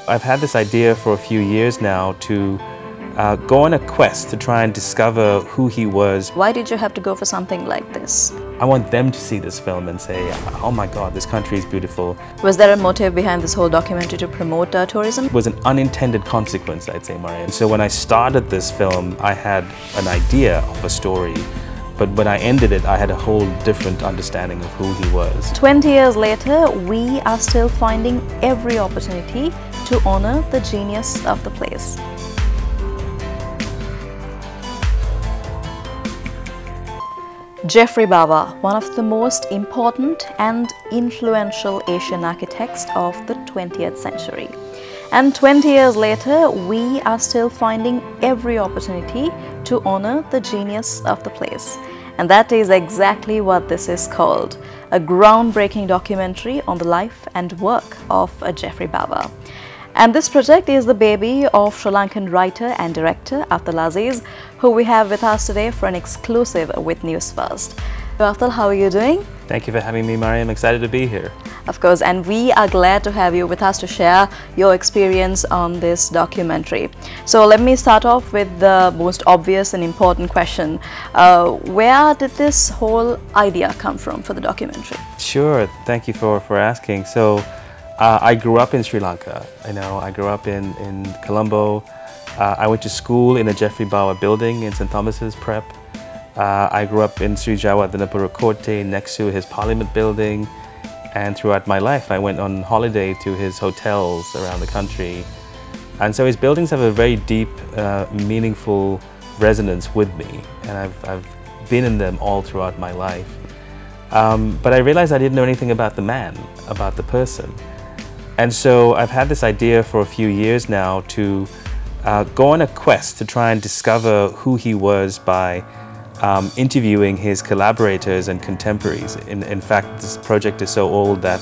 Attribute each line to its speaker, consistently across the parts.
Speaker 1: I've had this idea for a few years now to go on a quest to try and discover who he was.
Speaker 2: Why did you have to go for something like this?
Speaker 1: I want them to see this film and say, oh my God, this country is beautiful.
Speaker 2: Was there a motive behind this whole documentary to promote tourism?
Speaker 1: It was an unintended consequence, I'd say, Maria. So when I started this film, I had an idea of a story. But when I ended it, I had a whole different understanding of who he was.
Speaker 2: 20 years later, we are still finding every opportunity to honor the genius of the place. Jeffrey Baba, one of the most important and influential Asian architects of the 20th century. And 20 years later, we are still finding every opportunity to honor the genius of the place. And that is exactly what this is called, a groundbreaking documentary on the life and work of Jeffrey Baba. And this project is the baby of Sri Lankan writer and director Afdhel Aziz, who we have with us today for an exclusive with News First. Afdhel, how are you doing?
Speaker 1: Thank you for having me, Maria. I'm excited to be here.
Speaker 2: Of course, and we are glad to have you with us to share your experience on this documentary. So let me start off with the most obvious and important question. Where did this whole idea come from for the documentary?
Speaker 1: Sure, thank you for asking. So I grew up in Sri Lanka. I grew up in Colombo. I went to school in a Jeffrey Baba building in St. Thomas's Prep. I grew up in Sri Jawa Dhanapura Korte next to his parliament building. And throughout my life, I went on holiday to his hotels around the country. And so his buildings have a very deep, meaningful resonance with me. And I've been in them all throughout my life. But I realized I didn't know anything about the man, about the person. And so I've had this idea for a few years now to go on a quest to try and discover who he was by interviewing his collaborators and contemporaries. In fact, this project is so old that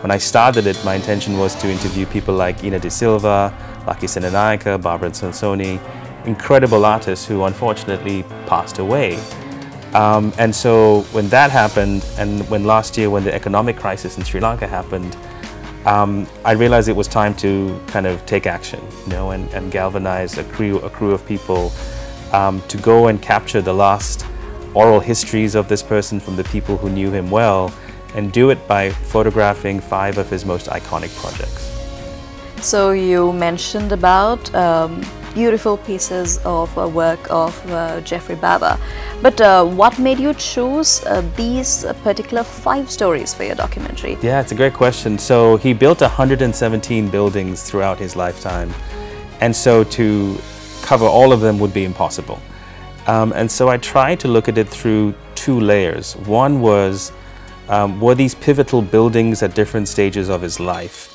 Speaker 1: when I started it, my intention was to interview people like Ina De Silva, Laki Senanayaka, Barbara Sansoni, incredible artists who unfortunately passed away. And so when that happened, and when last year when the economic crisis in Sri Lanka happened, I realized it was time to kind of take action, and galvanize a crew of people to go and capture the last oral histories of this person from the people who knew him well, and do it by photographing 5 of his most iconic projects.
Speaker 2: So you mentioned about beautiful pieces of work of Jeffrey Baba, but what made you choose these particular 5 stories for your documentary?
Speaker 1: Yeah, it's a great question. So he built 117 buildings throughout his lifetime, and so to cover all of them would be impossible. And so I tried to look at it through 2 layers. One was, were these pivotal buildings at different stages of his life?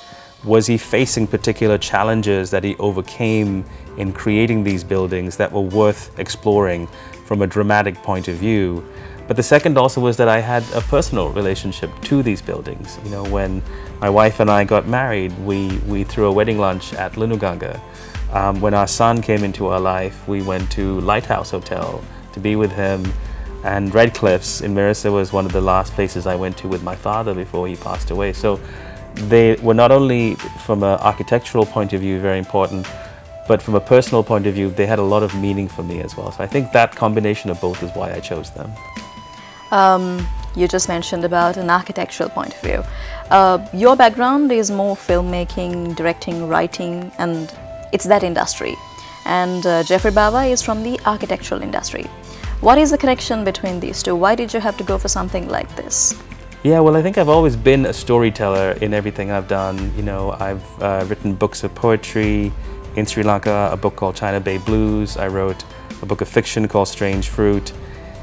Speaker 1: Was he facing particular challenges that he overcame in creating these buildings that were worth exploring from a dramatic point of view? But the second also was that I had a personal relationship to these buildings. When my wife and I got married, we threw a wedding lunch at Linuganga. When our son came into our life, we went to Lighthouse Hotel to be with him, and Red Cliffs in Mirissa was one of the last places I went to with my father before he passed away. So they were not only from an architectural point of view very important, but from a personal point of view, they had a lot of meaning for me as well. So I think that combination of both is why I chose them.
Speaker 2: You just mentioned about an architectural point of view. Your background is more filmmaking, directing, writing, and it's that industry. And Jeffrey Baba is from the architectural industry. What is the connection between these two? Why did you have to go for something like this?
Speaker 1: Yeah, well, I think I've always been a storyteller in everything I've done. I've written books of poetry in Sri Lanka, a book called China Bay Blues. I wrote a book of fiction called Strange Fruit.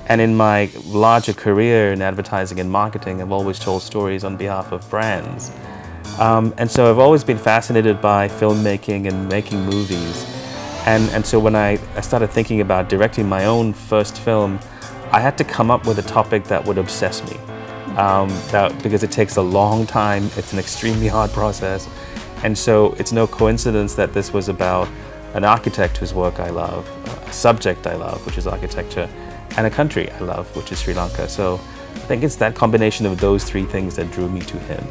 Speaker 1: And in my larger career in advertising and marketing, I've always told stories on behalf of brands. And so I've always been fascinated by filmmaking and making movies. And so when I started thinking about directing my own first film, I had to come up with a topic that would obsess me. Because it takes a long time, it's an extremely hard process. And so it's no coincidence that this was about an architect whose work I love, a subject I love, which is architecture, and a country I love, which is Sri Lanka. So I think it's that combination of those 3 things that drew me to him.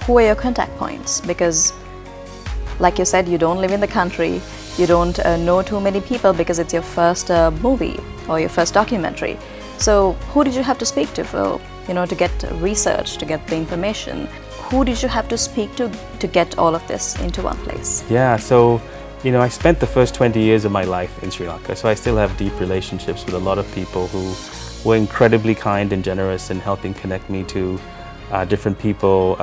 Speaker 2: Who are your contact points? Because like you said, you don't live in the country, you don't know too many people because it's your first movie or your first documentary. So who did you have to speak to for, to get research, to get the information? Who did you have to speak to get all of this into one place?
Speaker 1: Yeah, so I spent the first 20 years of my life in Sri Lanka, so I still have deep relationships with a lot of people who were incredibly kind and generous in helping connect me to different people.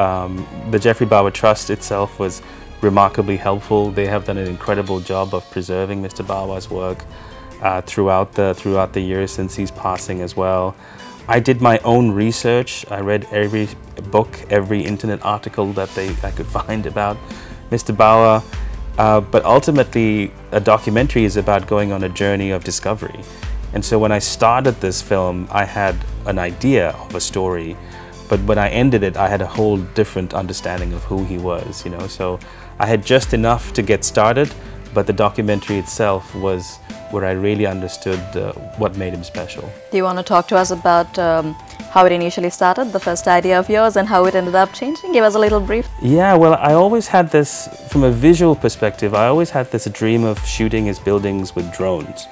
Speaker 1: The Jeffrey Bawa Trust itself was remarkably helpful. They have done an incredible job of preserving Mr. Bawa's work throughout the years since his passing as well. I did my own research. I read every book, every internet article that I could find about Mr. Bawa. But ultimately, a documentary is about going on a journey of discovery. And so when I started this film, I had an idea of a story, but when I ended it, I had a whole different understanding of who he was, So I had just enough to get started, but the documentary itself was where I really understood what made him special.
Speaker 2: Do you want to talk to us about how it initially started, the first idea of yours, and how it ended up changing? Give us a little brief.
Speaker 1: Yeah, well, I always had this, from a visual perspective, I always had this dream of shooting his buildings with drones.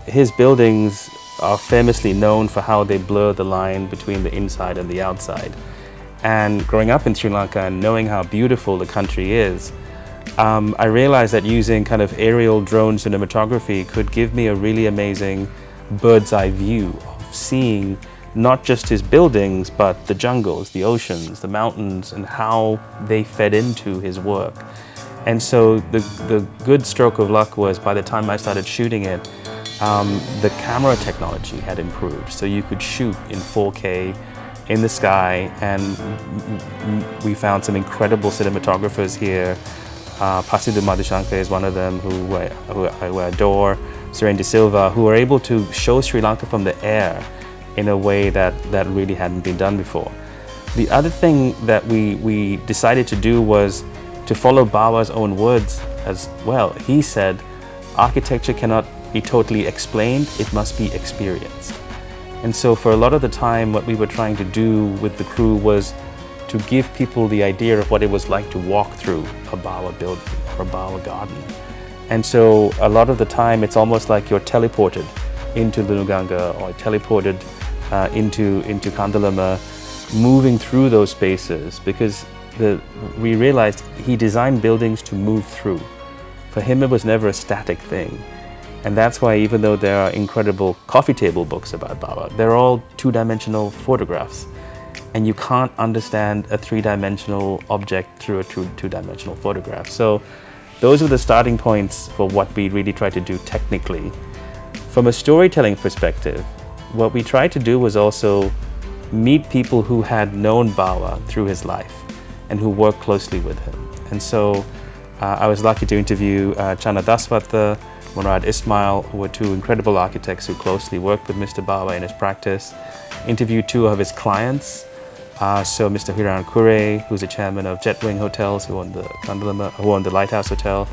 Speaker 1: His buildings are famously known for how they blur the line between the inside and the outside. And growing up in Sri Lanka and knowing how beautiful the country is, I realized that using kind of aerial drone cinematography could give me a really amazing bird's eye view of seeing not just his buildings, but the jungles, the oceans, the mountains, and how they fed into his work. And so the good stroke of luck was by the time I started shooting it, the camera technology had improved. So you could shoot in 4K in the sky, and we found some incredible cinematographers here. Pasidu Madhushanka is one of them who I adore, Seren De Silva, who were able to show Sri Lanka from the air in a way that really hadn't been done before. The other thing that we decided to do was to follow Bawa's own words as well. He said, architecture cannot be totally explained, it must be experienced. And so for a lot of the time, what we were trying to do with the crew was to give people the idea of what it was like to walk through a Bawa building or a Bawa garden. And so a lot of the time, it's almost like you're teleported into Lunuganga or teleported into Kandalama, moving through those spaces, because we realized he designed buildings to move through. For him, it was never a static thing. And that's why even though there are incredible coffee table books about Bawa, they're all two-dimensional photographs. And you can't understand a three-dimensional object through a two-dimensional photograph. So those are the starting points for what we really tried to do technically. From a storytelling perspective, what we tried to do was also meet people who had known Bawa through his life and who worked closely with him. And so I was lucky to interview Chana Daswata, Murad Ismail, who were two incredible architects who closely worked with Mr. Bawa in his practice. Interviewed two of his clients, so Mr. Hiran Kure, who's the chairman of Jetwing Hotels, who owned the Lighthouse Hotel,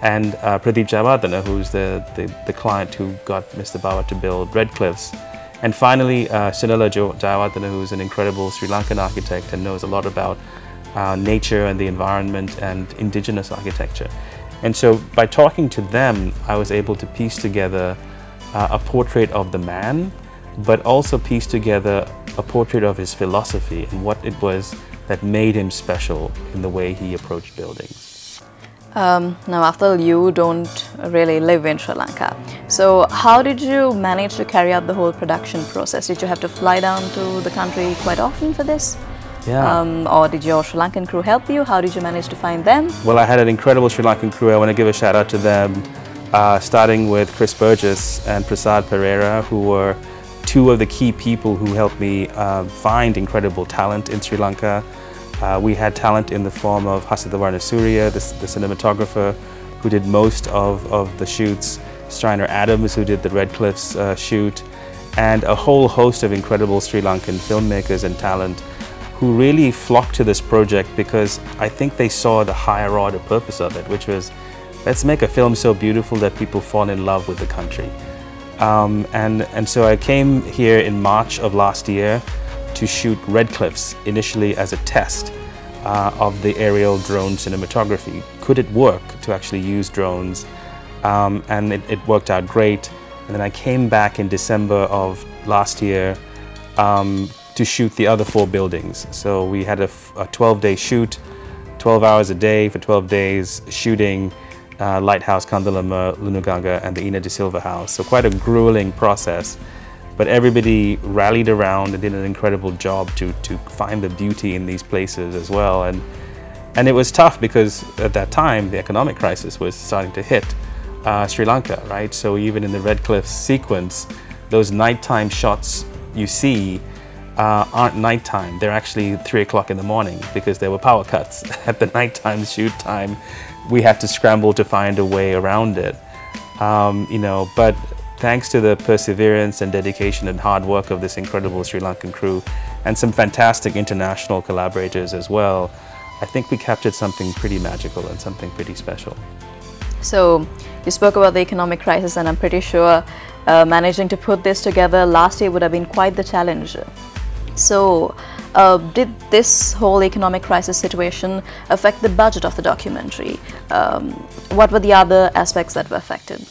Speaker 1: and Pradeep Jayawardena, who's the client who got Mr. Bawa to build Red Cliffs. And finally, Sunila Jayawardena, who's an incredible Sri Lankan architect and knows a lot about nature and the environment and indigenous architecture. And so by talking to them, I was able to piece together a portrait of the man, but also piece together a portrait of his philosophy and what it was that made him special in the way he approached buildings.
Speaker 2: Now, Afdhel, you don't really live in Sri Lanka. So how did you manage to carry out the whole production process? Did you have to fly down to the country quite often for this?
Speaker 1: Yeah.
Speaker 2: Or did your Sri Lankan crew help you? How did you manage to find them?
Speaker 1: Well, I had an incredible Sri Lankan crew. I want to give a shout out to them, starting with Chris Burgess and Prasad Pereira, who were two of the key people who helped me find incredible talent in Sri Lanka. We had talent in the form of Hasidhavarna Surya, the cinematographer who did most of the shoots, Steiner Adams, who did the Red Cliffs shoot, and a whole host of incredible Sri Lankan filmmakers and talent who really flocked to this project because I think they saw the higher order purpose of it, which was, let's make a film so beautiful that people fall in love with the country. And so I came here in March of last year to shoot Red Cliffs initially as a test. of the aerial drone cinematography. Could it work to actually use drones? And it worked out great. And then I came back in December of last year to shoot the other 4 buildings. So we had a 12-day shoot, 12 hours a day for 12 days, shooting Lighthouse, Kandalama, Lunuganga, and the Ina de Silva house. So quite a grueling process. But everybody rallied around and did an incredible job to find the beauty in these places as well. And it was tough because at that time, the economic crisis was starting to hit Sri Lanka, right? So even in the Red Cliffs sequence, those nighttime shots you see aren't nighttime. They're actually 3 o'clock in the morning because there were power cuts at the nighttime shoot time. We had to scramble to find a way around it, you know, but thanks to the perseverance and dedication and hard work of this incredible Sri Lankan crew and some fantastic international collaborators as well, I think we captured something pretty magical and something pretty special. So you spoke about the economic crisis, and I'm pretty sure managing to put this together last year would have been quite the challenge. So did this whole economic crisis situation affect the budget of the documentary? What were the other aspects that were affected?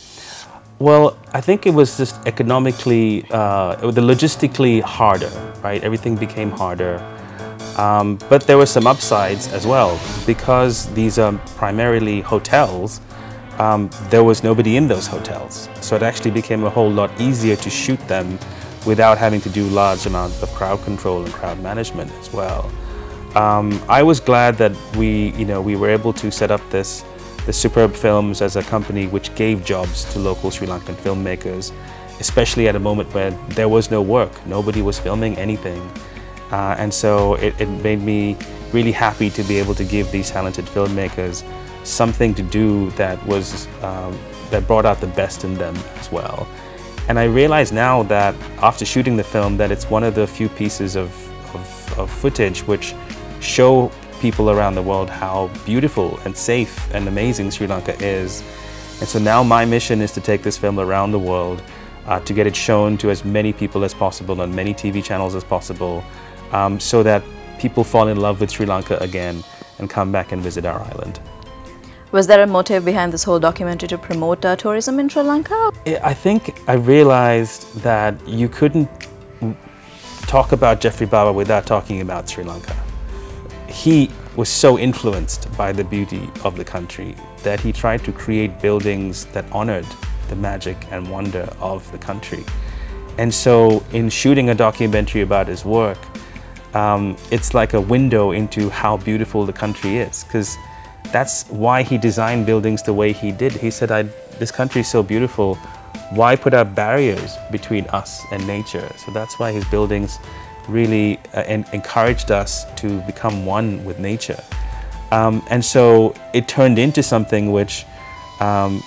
Speaker 1: Well, I think it was just economically, logistically harder, right? Everything became harder. But there were some upsides as well. Because these are primarily hotels, there was nobody in those hotels. So it actually became a whole lot easier to shoot them without having to do large amounts of crowd control and crowd management as well. I was glad that we were able to set up the Superb Films as a company which gave jobs to local Sri Lankan filmmakers, especially at a moment when there was no work. Nobody was filming anything. And so it made me really happy to be able to give these talented filmmakers something to do that brought out the best in them as well. And I realize now that after shooting the film that it's one of the few pieces of footage which show people around the world how beautiful and safe and amazing Sri Lanka is. And so now my mission is to take this film around the world, to get it shown to as many people as possible on many TV channels as possible, so that people fall in love with Sri Lanka again and come back and visit our island. Was there a motive behind this whole documentary to promote tourism in Sri Lanka? I think I realized that you couldn't talk about Jeffrey Baba without talking about Sri Lanka. He was so influenced by the beauty of the country that he tried to create buildings that honored the magic and wonder of the country. And so in shooting a documentary about his work, it's like a window into how beautiful the country is, because that's why he designed buildings the way he did. He said, this country is so beautiful, why put up barriers between us and nature? So that's why his buildings really encouraged us to become one with nature. And so it turned into something which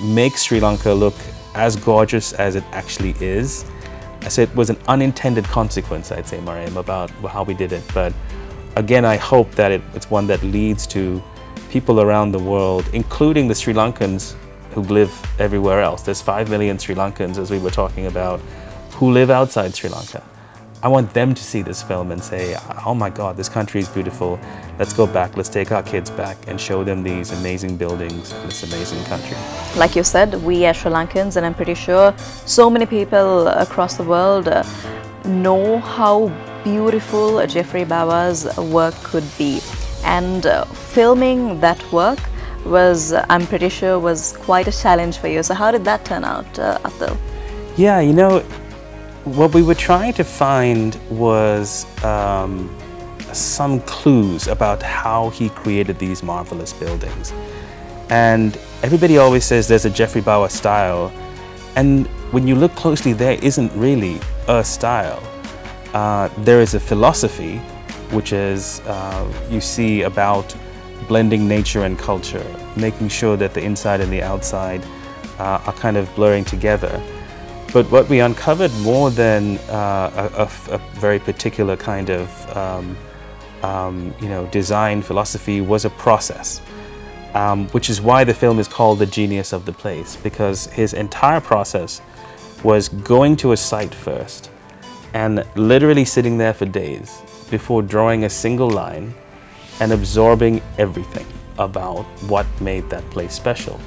Speaker 1: makes Sri Lanka look as gorgeous as it actually is. So it was an unintended consequence, I'd say, Mariam, about how we did it. But again, I hope that it's one that leads to people around the world, including the Sri Lankans who live everywhere else. There's 5 million Sri Lankans, as we were talking about, who live outside Sri Lanka. I want them to see this film and say, oh my God, this country is beautiful. Let's go back, let's take our kids back and show them these amazing buildings and this amazing country. Like you said, we as Sri Lankans, and I'm pretty sure so many people across the world know how beautiful Jeffrey Baba's work could be. And filming that work was, I'm pretty sure, was quite a challenge for you. So how did that turn out, Afdhel? Yeah, you know, what we were trying to find was some clues about how he created these marvelous buildings. And everybody always says there's a Jeffrey Baba style. And when you look closely, there isn't really a style. There is a philosophy, which is you see about blending nature and culture, making sure that the inside and the outside are kind of blurring together. But what we uncovered more than a very particular kind of design philosophy was a process, which is why the film is called The Genius of the Place, because his entire process was going to a site first and literally sitting there for days before drawing a single line and absorbing everything about what made that place special.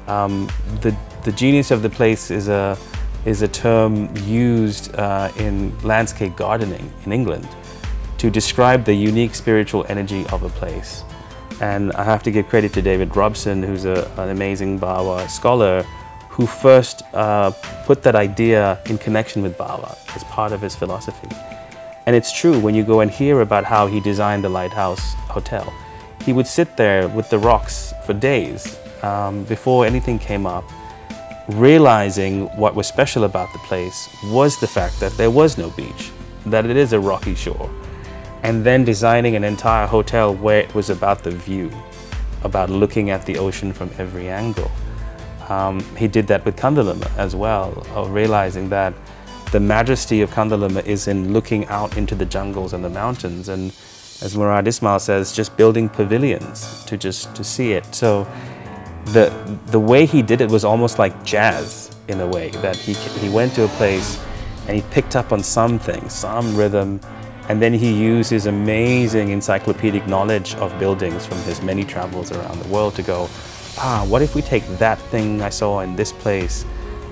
Speaker 1: The genius of the place is a term used in landscape gardening in England to describe the unique spiritual energy of a place. And I have to give credit to David Robson, who's an amazing Bawa scholar, who first put that idea in connection with Bawa as part of his philosophy. And it's true, when you go and hear about how he designed the Lighthouse Hotel, he would sit there with the rocks for days before anything came up, realizing what was special about the place was the fact that there was no beach, that it is a rocky shore, and then designing an entire hotel where it was about the view, about looking at the ocean from every angle. He did that with Kandalama as well, realizing that the majesty of Kandalama is in looking out into the jungles and the mountains, and as Murad Ismail says, just building pavilions to see it. So the way he did it was almost like jazz in a way, that he went to a place and he picked up on something, some rhythm, and then he used his amazing encyclopedic knowledge of buildings from his many travels around the world to go, what if we take that thing I saw in this place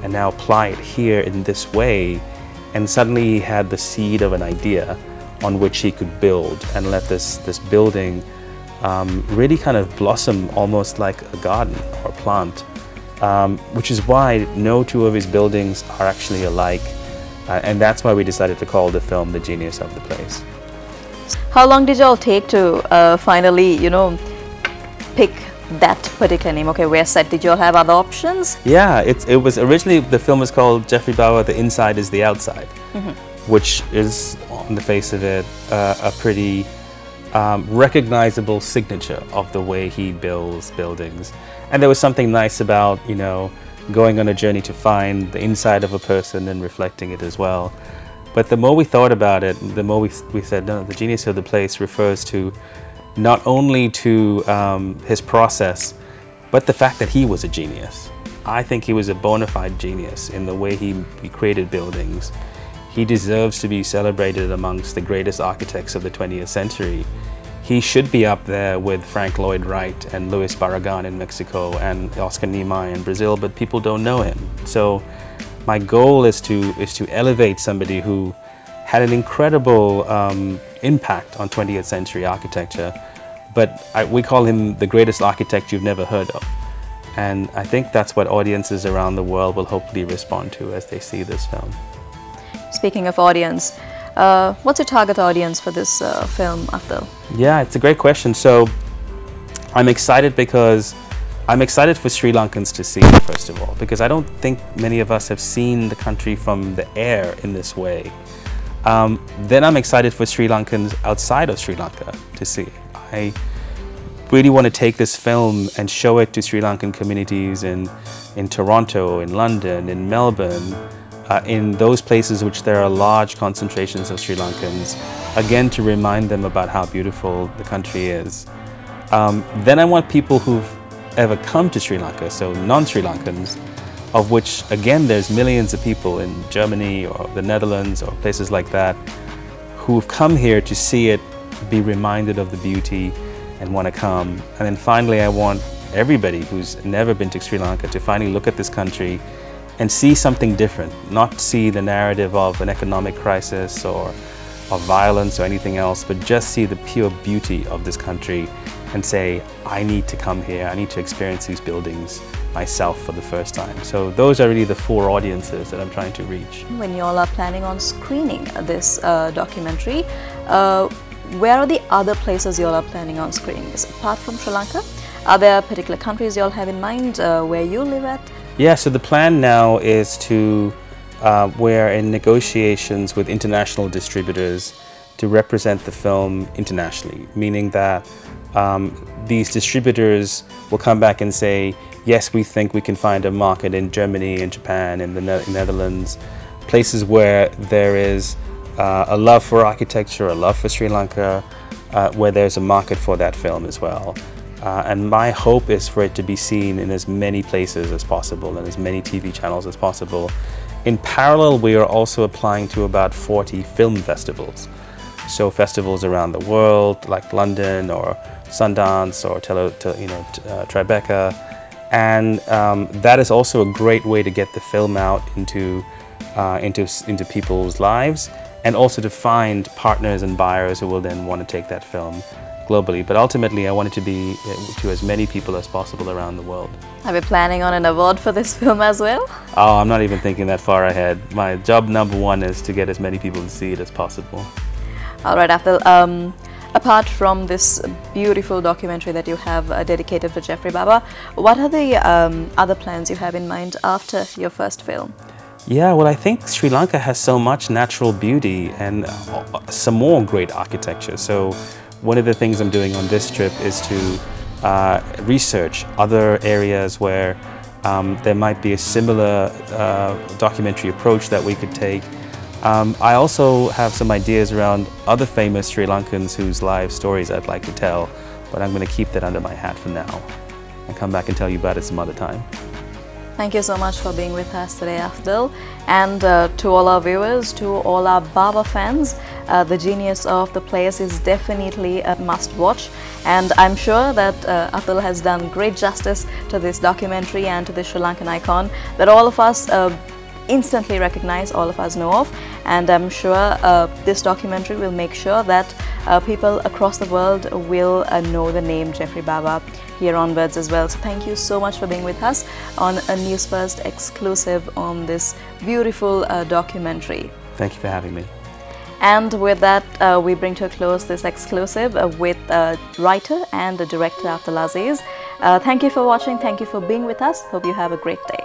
Speaker 1: and now apply it here in this way? And suddenly he had the seed of an idea on which he could build and let this building really kind of blossom almost like a garden or a plant, which is why no two of his buildings are actually alike. And that's why we decided to call the film The Genius of the Place.
Speaker 2: How long did you all take to finally, pick that particular name? Okay, where set? Did you all have other options?
Speaker 1: Yeah, it was originally, the film was called Jeffrey Bawa, The Inside is the Outside, which is, on the face of it, a pretty recognizable signature of the way he builds buildings. And there was something nice about, going on a journey to find the inside of a person and reflecting it as well. But the more we thought about it, the more we said, no, the genius of the place refers to not only to his process, but the fact that he was a genius. I think he was a bona fide genius in the way he created buildings. He deserves to be celebrated amongst the greatest architects of the 20th century. He should be up there with Frank Lloyd Wright and Luis Barragan in Mexico and Oscar Niemeyer in Brazil, but people don't know him. So my goal is to elevate somebody who had an incredible impact on 20th century architecture, but we call him the greatest architect you've never heard of. And I think that's what audiences around the world will hopefully respond to as they see this film.
Speaker 2: Speaking of audience, what's your target audience for this film, Afdhel?
Speaker 1: Yeah, it's a great question. So I'm excited because I'm excited for Sri Lankans to see it, first of all, because I don't think many of us have seen the country from the air in this way. Then I'm excited for Sri Lankans outside of Sri Lanka to see it. I really want to take this film and show it to Sri Lankan communities in Toronto, in London, in Melbourne, in those places which there are large concentrations of Sri Lankans, again to remind them about how beautiful the country is. Then I want people who've ever come to Sri Lanka, so non-Sri Lankans, of which again there's millions of people in Germany or the Netherlands or places like that, who've come here to see it, be reminded of the beauty and want to come. And then finally I want everybody who's never been to Sri Lanka to finally look at this country and see something different, not see the narrative of an economic crisis or of violence or anything else, but just see the pure beauty of this country and say, I need to come here, I need to experience these buildings myself for the first time. So those are really the four audiences that I'm trying to reach.
Speaker 2: When you all are planning on screening this documentary, where are the other places you all are planning on screening this? Apart from Sri Lanka, are there particular countries you all have in mind where you live at?
Speaker 1: Yeah, so the plan now is to, we're in negotiations with international distributors to represent the film internationally, meaning that these distributors will come back and say, yes, we think we can find a market in Germany, in Japan, in the Netherlands, places where there is a love for architecture, a love for Sri Lanka, where there's a market for that film as well. And my hope is for it to be seen in as many places as possible and as many TV channels as possible. In parallel, we are also applying to about 40 film festivals. show festivals around the world, like London or Sundance or Tribeca, and that is also a great way to get the film out into people's lives, and also to find partners and buyers who will then want to take that film globally. But ultimately, I want it to be to as many people as possible around the world.
Speaker 2: Are we planning on an award for this film as well?
Speaker 1: Oh, I'm not even thinking that far ahead. My job number one is to get as many people to see it as possible.
Speaker 2: All right, Afdhel. Apart from this beautiful documentary that you have dedicated for Jeffrey Baba, what are the other plans you have in mind after your first film?
Speaker 1: Yeah, well, I think Sri Lanka has so much natural beauty and some more great architecture. So one of the things I'm doing on this trip is to research other areas where there might be a similar documentary approach that we could take. I also have some ideas around other famous Sri Lankans whose life stories I'd like to tell, but I'm going to keep that under my hat for now and come back and tell you about it some other time.
Speaker 2: Thank you so much for being with us today, Afdhel. And to all our viewers, to all our Baba fans, the genius of the place is definitely a must-watch. And I'm sure that Afdhel has done great justice to this documentary and to the Sri Lankan icon that all of us instantly recognize, all of us know of. And I'm sure this documentary will make sure that people across the world will know the name Jeffrey Baba here onwards as well. So thank you so much for being with us on a News First exclusive on this beautiful documentary.
Speaker 1: Thank you for having me.
Speaker 2: And with that, we bring to a close this exclusive with writer and director Afdhel Aziz. Thank you for watching. Thank you for being with us. Hope you have a great day.